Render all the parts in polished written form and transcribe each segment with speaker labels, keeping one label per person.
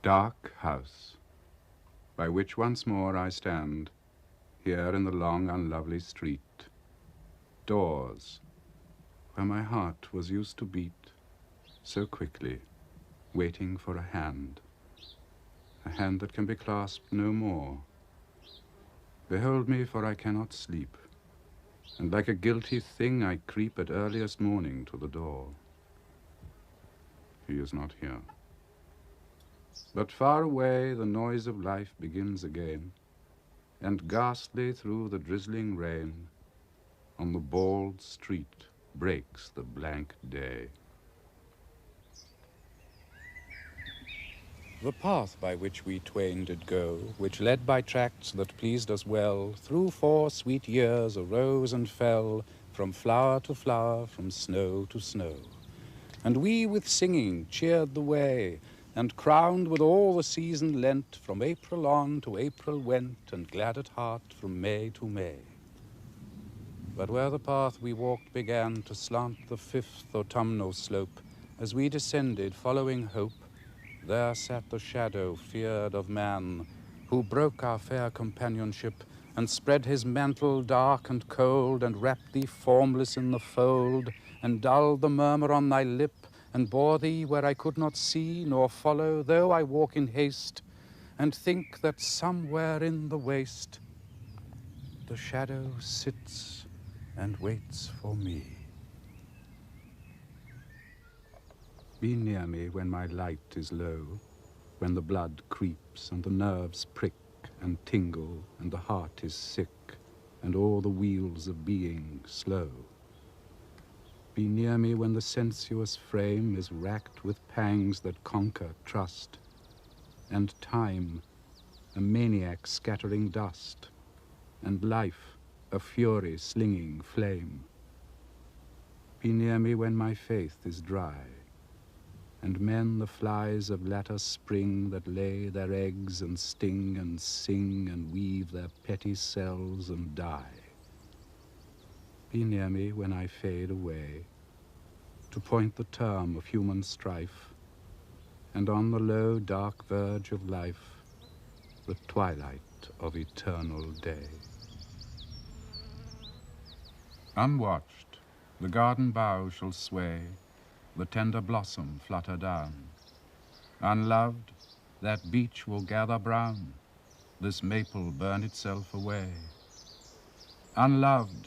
Speaker 1: Dark house, by which once more I stand, here in the long, unlovely street. Doors, where my heart was used to beat so quickly, waiting for a hand that can be clasped no more. Behold me, for I cannot sleep, and like a guilty thing I creep at earliest morning to the door. He is not here. But far away the noise of life begins again, and ghastly through the drizzling rain, on the bald street breaks the blank day. The path by which we twain did go, which led by tracts that pleased us well, through 4 sweet years arose and fell, from flower to flower, from snow to snow. And we with singing cheered the way, and crowned with all the season lent, from April on to April went, and glad at heart from May to May. But where the path we walked began to slant the 5th autumnal slope, as we descended following hope, there sat the shadow feared of man, who broke our fair companionship, and spread his mantle dark and cold, and wrapped thee formless in the fold, and dulled the murmur on thy lip, and bore thee where I could not see nor follow, though I walk in haste, and think that somewhere in the waste the shadow sits and waits for me. Be near me when my light is low, when the blood creeps and the nerves prick and tingle and the heart is sick and all the wheels of being slow. Be near me when the sensuous frame is racked with pangs that conquer trust, and time, a maniac scattering dust, and life, a fury slinging flame. Be near me when my faith is dry, and men the flies of latter spring that lay their eggs and sting and sing and weave their petty cells and die. Be near me when I fade away, to point the term of human strife, and on the low dark verge of life, the twilight of eternal day. Unwatched, the garden bough shall sway, the tender blossom flutter down. Unloved, that beech will gather brown, this maple burn itself away. Unloved,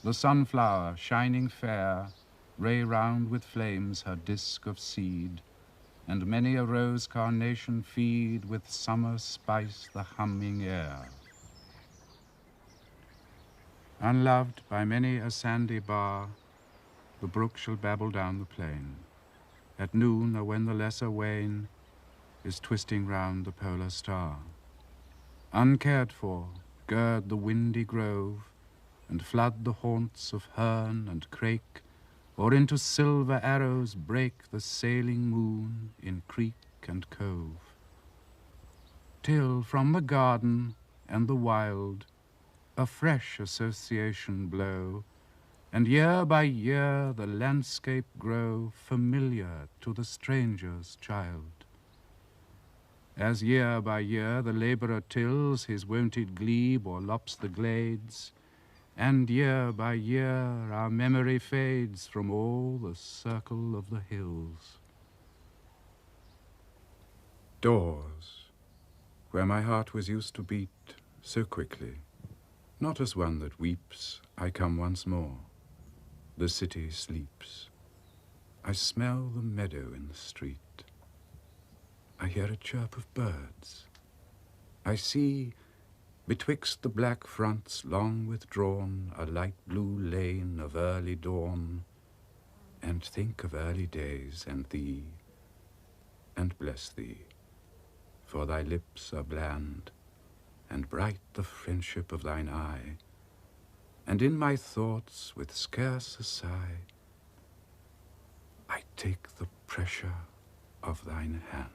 Speaker 1: the sunflower, shining fair, ray round with flames her disk of seed, and many a rose carnation feed with summer spice the humming air. Unloved by many a sandy bar, the brook shall babble down the plain. At noon, or when the lesser wane is twisting round the polar star. Uncared for, gird the windy grove, and flood the haunts of hern and crake, or into silver arrows break the sailing moon in creek and cove. Till from the garden and the wild a fresh association blow, and year by year the landscape grow familiar to the stranger's child. As year by year the labourer tills his wonted glebe or lops the glades, and year by year our memory fades from all the circle of the hills. Doors, where my heart was used to beat so quickly, not as one that weeps, I come once more. The city sleeps. I smell the meadow in the street. I hear a chirp of birds. I see, betwixt the black fronts long withdrawn, a light blue lane of early dawn, and think of early days and thee, and bless thee, for thy lips are bland, and bright the friendship of thine eye, and in my thoughts, with scarce a sigh, I take the pressure of thine hand.